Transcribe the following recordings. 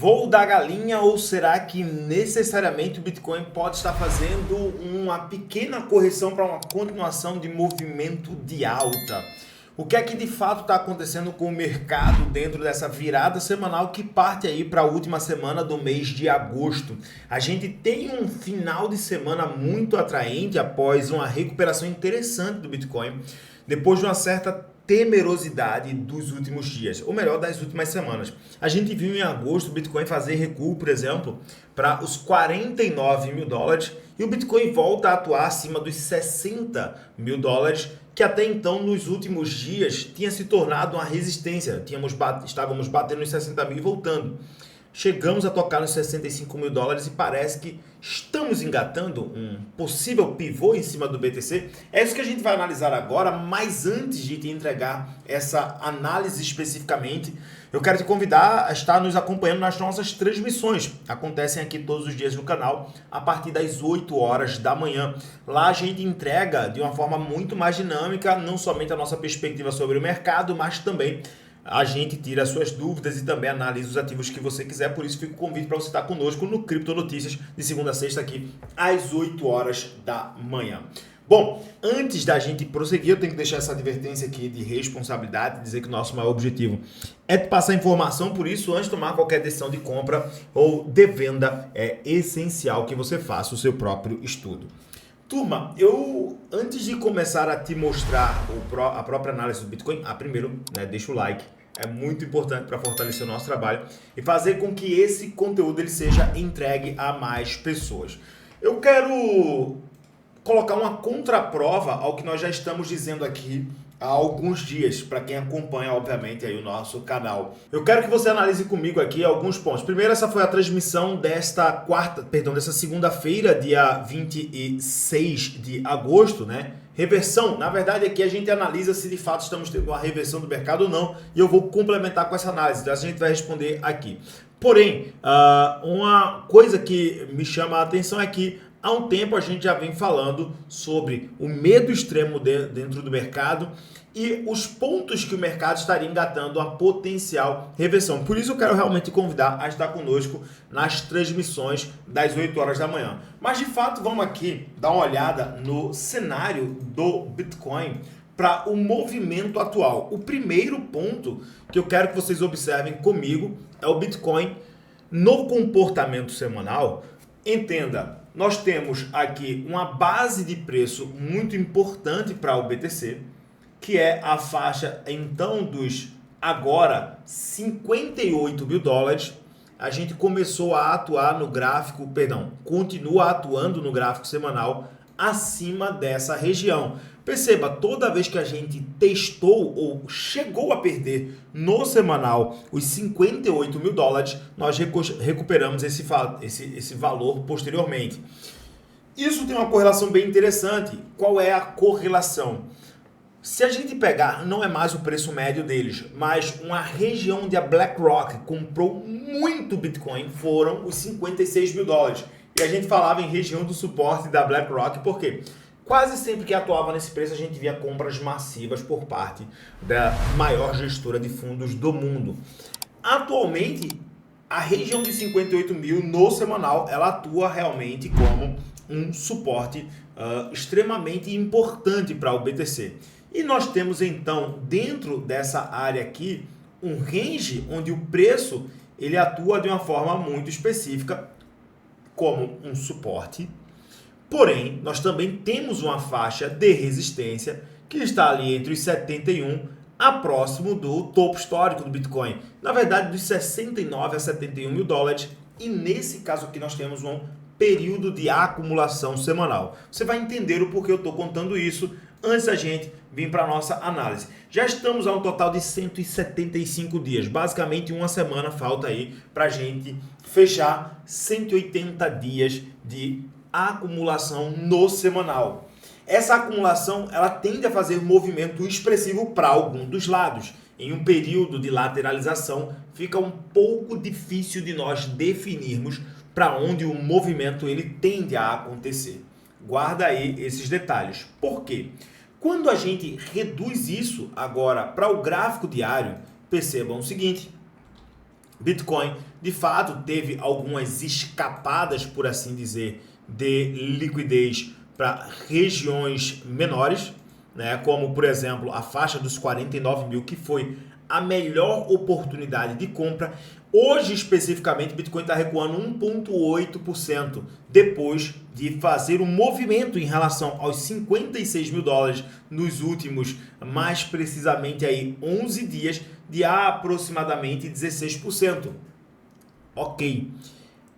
Voo da galinha ou será que necessariamente o Bitcoin pode estar fazendo uma pequena correção para uma continuação de movimento de alta? O que é que de fato está acontecendo com o mercado dentro dessa virada semanal que parte aí para a última semana do mês de agosto? A gente tem um final de semana muito atraente após uma recuperação interessante do Bitcoin, depois de uma certa temerosidade dos últimos dias, ou melhor, das últimas semanas. A gente viu em agosto o Bitcoin fazer recuo, por exemplo, para os 49 mil dólares e o Bitcoin volta a atuar acima dos 60 mil dólares, que até então, nos últimos dias, tinha se tornado uma resistência. Estávamos batendo nos 60 mil e voltando. Chegamos a tocar nos 65 mil dólares e parece que estamos engatando um possível pivô em cima do BTC. É isso que a gente vai analisar agora, mas antes de te entregar essa análise especificamente, eu quero te convidar a estar nos acompanhando nas nossas transmissões. Acontecem aqui todos os dias no canal, a partir das 8 horas da manhã. Lá a gente entrega de uma forma muito mais dinâmica, não somente a nossa perspectiva sobre o mercado, mas também a gente tira as suas dúvidas e também analisa os ativos que você quiser. Por isso fica o convite para você estar conosco no Cripto Notícias de segunda a sexta aqui às 8 horas da manhã. Bom, antes da gente prosseguir, eu tenho que deixar essa advertência aqui de responsabilidade, dizer que o nosso maior objetivo é te passar informação, por isso, antes de tomar qualquer decisão de compra ou de venda, é essencial que você faça o seu próprio estudo. Turma, antes de começar a te mostrar a própria análise do Bitcoin, primeiro, deixa o like, é muito importante para fortalecer o nosso trabalho e fazer com que esse conteúdo ele seja entregue a mais pessoas. Eu quero colocar uma contraprova ao que nós já estamos dizendo aqui há alguns dias, para quem acompanha, obviamente, aí o nosso canal. Eu quero que você analise comigo aqui alguns pontos. Primeiro, essa foi a transmissão dessa segunda-feira, dia 26 de agosto, né? Reversão, na verdade aqui a gente analisa se de fato estamos tendo uma reversão do mercado ou não, e eu vou complementar com essa análise, então a gente vai responder aqui. Porém, uma coisa que me chama a atenção é que há um tempo a gente já vem falando sobre o medo extremo dentro do mercado e os pontos que o mercado estaria engatando a potencial reversão. Por isso eu quero realmente te convidar a estar conosco nas transmissões das 8 horas da manhã. Mas de fato vamos aqui dar uma olhada no cenário do Bitcoin para o movimento atual. O primeiro ponto que eu quero que vocês observem comigo é o Bitcoin no comportamento semanal. Entenda, nós temos aqui uma base de preço muito importante para o BTC, que é a faixa então dos agora 58 mil dólares. A gente começou a atuar no gráfico, continua atuando no gráfico semanal acima dessa região. Perceba, toda vez que a gente testou ou chegou a perder no semanal os 58 mil dólares, nós recuperamos esse valor posteriormente. Isso tem uma correlação bem interessante. Qual é a correlação? Se a gente pegar, não é mais o preço médio deles, mas uma região onde a BlackRock comprou muito Bitcoin, foram os 56 mil dólares. E a gente falava em região do suporte da BlackRock, por quê? Quase sempre que atuava nesse preço, a gente via compras massivas por parte da maior gestora de fundos do mundo. Atualmente, a região de 58 mil no semanal, ela atua realmente como um suporte extremamente importante para o BTC. E nós temos então, dentro dessa área aqui, um range onde o preço ele atua de uma forma muito específica como um suporte. Porém, nós também temos uma faixa de resistência que está ali entre os 71 a próximo do topo histórico do Bitcoin. Na verdade, dos 69 a 71 mil dólares. E nesse caso aqui nós temos um período de acumulação semanal. Você vai entender o porquê eu estou contando isso antes da gente vir para a nossa análise. Já estamos a um total de 175 dias. Basicamente, uma semana falta aí para a gente fechar 180 dias de acumulação no semanal. Essa acumulação ela tende a fazer um movimento expressivo para algum dos lados. Em um período de lateralização, fica um pouco difícil de nós definirmos para onde o movimento ele tende a acontecer. Guarda aí esses detalhes. Por quê? Quando a gente reduz isso agora para o gráfico diário, percebam o seguinte: Bitcoin, de fato, teve algumas escapadas, por assim dizer, de liquidez para regiões menores, né? Como, por exemplo, a faixa dos 49 mil, que foi a melhor oportunidade de compra. Hoje, especificamente, o Bitcoin está recuando 1,8% depois de fazer um movimento em relação aos 56 mil dólares nos últimos, mais precisamente, aí, 11 dias, de aproximadamente 16%. Ok.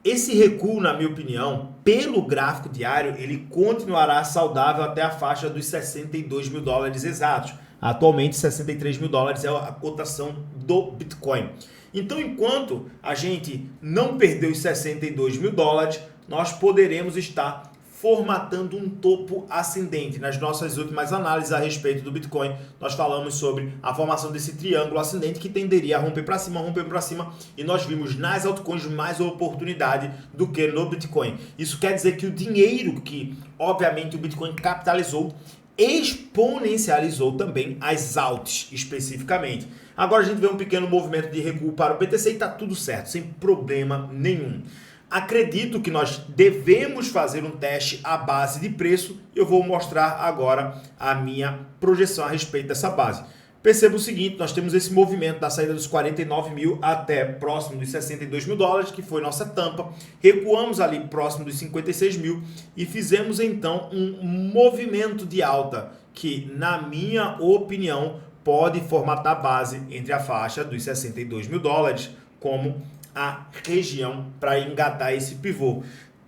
Esse recuo, na minha opinião, pelo gráfico diário, ele continuará saudável até a faixa dos 62 mil dólares exatos. Atualmente, 63 mil dólares é a cotação do Bitcoin. Então, enquanto a gente não perder os 62 mil dólares, nós poderemos estar formatando um topo ascendente. Nas nossas últimas análises a respeito do Bitcoin, nós falamos sobre a formação desse triângulo ascendente que tenderia a romper para cima, e nós vimos nas altcoins mais oportunidade do que no Bitcoin. Isso quer dizer que o dinheiro que, obviamente, o Bitcoin capitalizou, exponencializou também as alts especificamente. Agora a gente vê um pequeno movimento de recuo para o BTC e está tudo certo, sem problema nenhum. Acredito que nós devemos fazer um teste à base de preço. Eu vou mostrar agora a minha projeção a respeito dessa base. Perceba o seguinte, nós temos esse movimento da saída dos 49 mil até próximo dos 62 mil dólares, que foi nossa tampa. Recuamos ali próximo dos 56 mil e fizemos então um movimento de alta que, na minha opinião, pode formatar a base entre a faixa dos 62 mil dólares como a região para engatar esse pivô.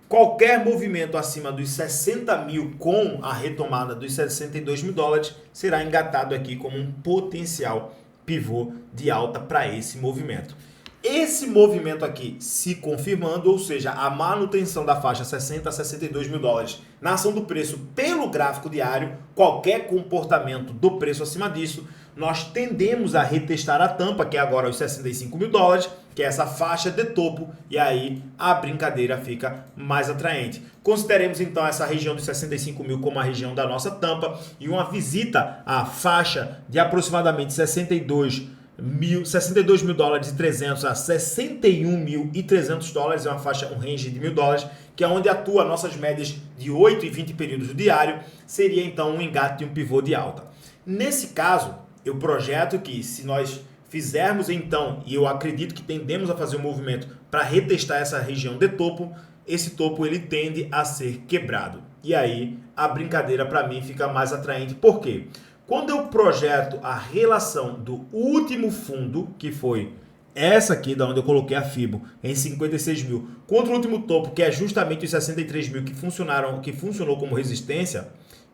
Qualquer movimento acima dos 60 mil com a retomada dos 62 mil dólares será engatado aqui como um potencial pivô de alta para esse movimento. Esse movimento aqui se confirmando, ou seja, a manutenção da faixa 60 a 62 mil dólares na ação do preço pelo gráfico diário, qualquer comportamento do preço acima disso, nós tendemos a retestar a tampa, que é agora os 65 mil dólares, que é essa faixa de topo, e aí a brincadeira fica mais atraente. Consideremos então essa região dos 65 mil como a região da nossa tampa, e uma visita à faixa de aproximadamente 62 mil dólares e 300 a 61 mil e 300 dólares, é uma faixa, um range de $1.000, que é onde atua nossas médias de 8 e 20 períodos do diário, seria então um engate de um pivô de alta. Nesse caso, eu projeto que se nós fizermos então, e eu acredito que tendemos a fazer um movimento para retestar essa região de topo, esse topo ele tende a ser quebrado. E aí a brincadeira para mim fica mais atraente. Por quê? Quando eu projeto a relação do último fundo, que foi essa aqui, da onde eu coloquei a FIBO, em 56 mil, contra o último topo, que é justamente os 63 mil que funcionou como resistência,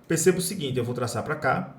perceba o seguinte, eu vou traçar para cá.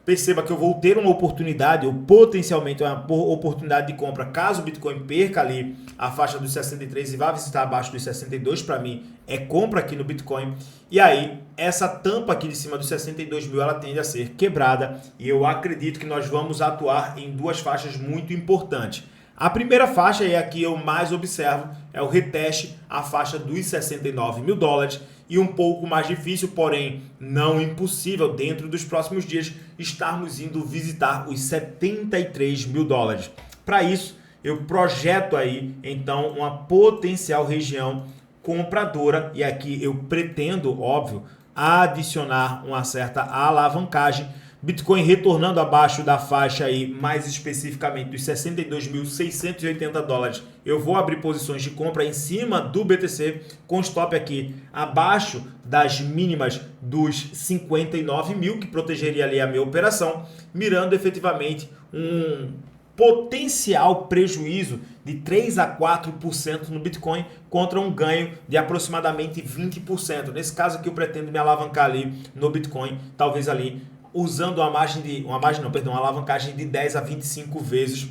Perceba que eu vou ter uma oportunidade, ou potencialmente uma oportunidade de compra, caso o Bitcoin perca ali a faixa dos 63 e vá visitar abaixo dos 62, para mim é compra aqui no Bitcoin. E aí, essa tampa aqui de cima dos 62 mil, ela tende a ser quebrada. E eu acredito que nós vamos atuar em duas faixas muito importantes. A primeira faixa, e aqui eu mais observo, é o reteste à faixa dos 69 mil dólares. E um pouco mais difícil, porém não impossível, dentro dos próximos dias, estarmos indo visitar os 73 mil dólares. Para isso, eu projeto aí, então, uma potencial região compradora. E aqui eu pretendo, óbvio, adicionar uma certa alavancagem. Bitcoin retornando abaixo da faixa aí, mais especificamente dos 62.680 dólares, eu vou abrir posições de compra em cima do BTC, com stop aqui abaixo das mínimas dos 59 mil, que protegeria ali a minha operação, mirando efetivamente um potencial prejuízo de 3 a 4% no Bitcoin contra um ganho de aproximadamente 20%. Nesse caso aqui eu pretendo me alavancar ali no Bitcoin, talvez ali usando uma alavancagem de 10 a 25 vezes,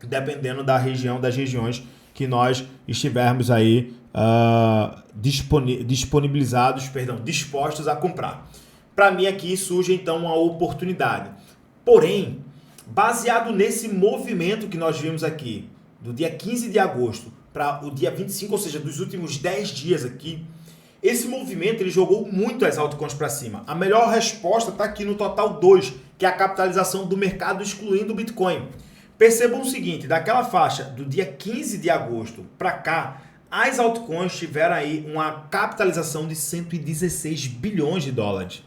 dependendo da região, das regiões que nós estivermos aí dispostos a comprar. Para mim aqui surge então uma oportunidade. Porém, baseado nesse movimento que nós vimos aqui, do dia 15 de agosto para o dia 25, ou seja, dos últimos 10 dias aqui, esse movimento ele jogou muito as altcoins para cima. A melhor resposta está aqui no Total 2, que é a capitalização do mercado excluindo o Bitcoin. Percebam o seguinte, daquela faixa do dia 15 de agosto para cá, as altcoins tiveram aí uma capitalização de 116 bilhões de dólares.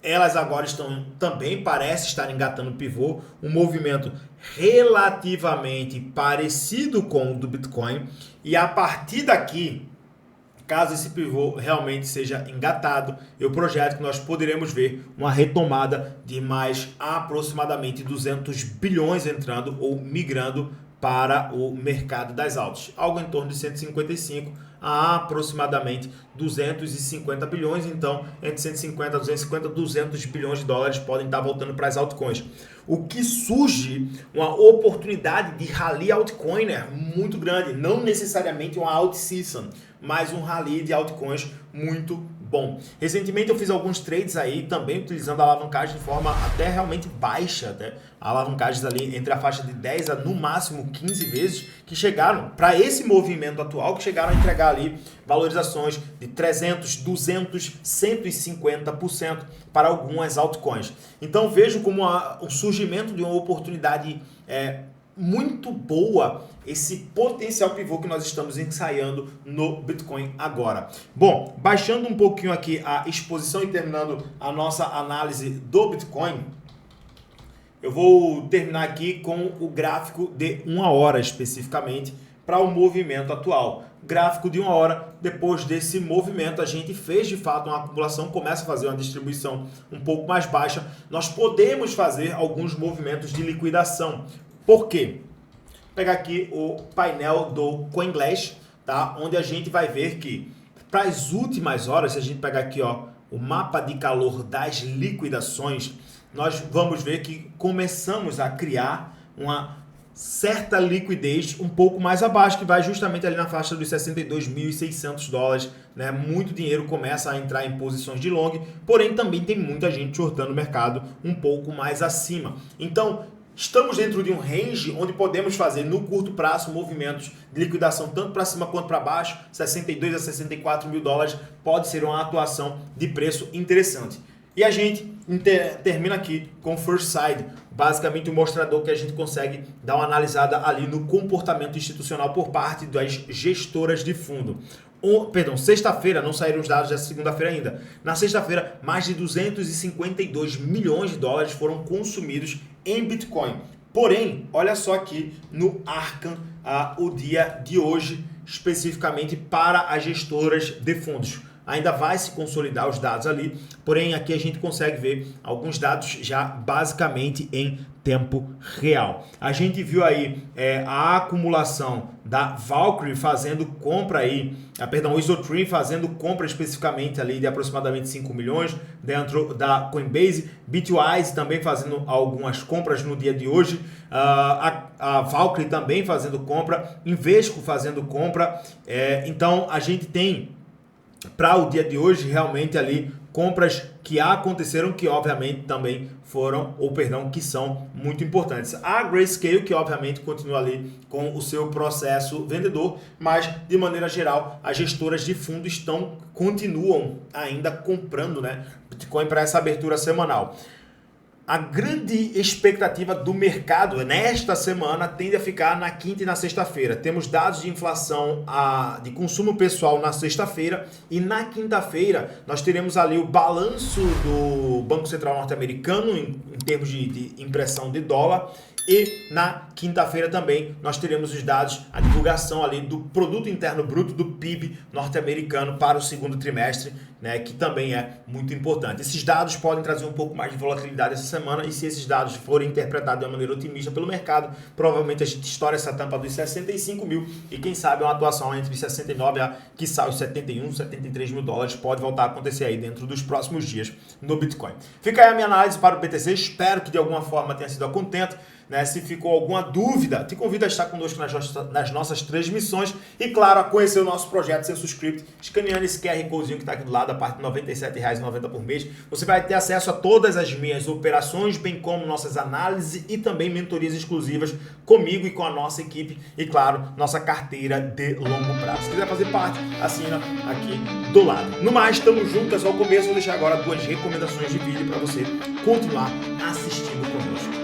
Elas agora estão também, parece estar engatando pivô, um movimento relativamente parecido com o do Bitcoin. E a partir daqui, caso esse pivô realmente seja engatado, eu projeto que nós poderemos ver uma retomada de mais aproximadamente 200 bilhões entrando ou migrando para o mercado das altas. Algo em torno de 155 a aproximadamente 250 bilhões. Então, entre 150, 250, 200 bilhões de dólares podem estar voltando para as altcoins. O que surge uma oportunidade de rally altcoin muito grande. Não necessariamente uma alt season, mas um rally de altcoins muito bom. Recentemente eu fiz alguns trades aí também utilizando a alavancagem de forma até realmente baixa, até alavancagens ali entre a faixa de 10 a no máximo 15 vezes, que chegaram para esse movimento atual, que chegaram a entregar ali valorizações de 300, 200, 150% para algumas altcoins. Então vejo como o surgimento de uma oportunidade muito boa esse potencial pivô que nós estamos ensaiando no Bitcoin agora. Bom, baixando um pouquinho aqui a exposição e terminando a nossa análise do Bitcoin, eu vou terminar aqui com o gráfico de 1 hora especificamente para o movimento atual. Gráfico de 1 hora, depois desse movimento a gente fez de fato uma acumulação, começa a fazer uma distribuição um pouco mais baixa, nós podemos fazer alguns movimentos de liquidação. Por quê? Vou pegar aqui o painel do CoinGlass, tá? Onde a gente vai ver que para as últimas horas, se a gente pegar aqui o mapa de calor das liquidações, nós vamos ver que começamos a criar uma certa liquidez um pouco mais abaixo, que vai justamente ali na faixa dos 62.600 dólares, né? Muito dinheiro começa a entrar em posições de long, porém também tem muita gente shortando o mercado um pouco mais acima. Então, estamos dentro de um range onde podemos fazer no curto prazo movimentos de liquidação tanto para cima quanto para baixo, 62 a 64 mil dólares pode ser uma atuação de preço interessante. E a gente termina aqui com o First Side, basicamente um mostrador que a gente consegue dar uma analisada ali no comportamento institucional por parte das gestoras de fundo. Sexta-feira, não saíram os dados da segunda-feira ainda. Na sexta-feira, mais de 252 milhões de dólares foram consumidos em Bitcoin. Porém, olha só aqui no Arcan, o dia de hoje, especificamente para as gestoras de fundos. Ainda vai se consolidar os dados ali, porém aqui a gente consegue ver alguns dados já basicamente em tempo real. A gente viu aí a acumulação da Valkyrie fazendo compra aí, o Isotrim fazendo compra especificamente ali de aproximadamente 5 milhões dentro da Coinbase, Bitwise também fazendo algumas compras no dia de hoje, a Valkyrie também fazendo compra, Invesco fazendo compra, então a gente tem para o dia de hoje realmente ali compras que aconteceram que obviamente também que são muito importantes. A Grayscale que obviamente continua ali com o seu processo vendedor, mas de maneira geral as gestoras de fundo continuam ainda comprando, né, Bitcoin para essa abertura semanal. A grande expectativa do mercado nesta semana tende a ficar na quinta e na sexta-feira. Temos dados de inflação de consumo pessoal na sexta-feira e na quinta-feira nós teremos ali o balanço do Banco Central norte-americano em termos de impressão de dólar. E na quinta-feira também nós teremos os dados, a divulgação ali do Produto Interno Bruto, do PIB norte-americano para o segundo trimestre, né, que também é muito importante. Esses dados podem trazer um pouco mais de volatilidade essa semana e se esses dados forem interpretados de uma maneira otimista pelo mercado, provavelmente a gente estoura essa tampa dos 65 mil e quem sabe uma atuação entre 69 a quiçá os 71, 73 mil dólares pode voltar a acontecer aí dentro dos próximos dias no Bitcoin. Fica aí a minha análise para o BTC, espero que de alguma forma tenha sido a contento. Né? Se ficou alguma dúvida, te convido a estar conosco nas nossas transmissões e, claro, a conhecer o nosso projeto Ser Subscript, escaneando esse QR Codezinho que está aqui do lado, a partir de R$ 97,90 por mês. Você vai ter acesso a todas as minhas operações, bem como nossas análises e também mentorias exclusivas comigo e com a nossa equipe e, claro, nossa carteira de longo prazo. Se quiser fazer parte, assina aqui do lado. No mais, estamos juntos ao começo. Vou deixar agora 2 recomendações de vídeo para você continuar assistindo conosco.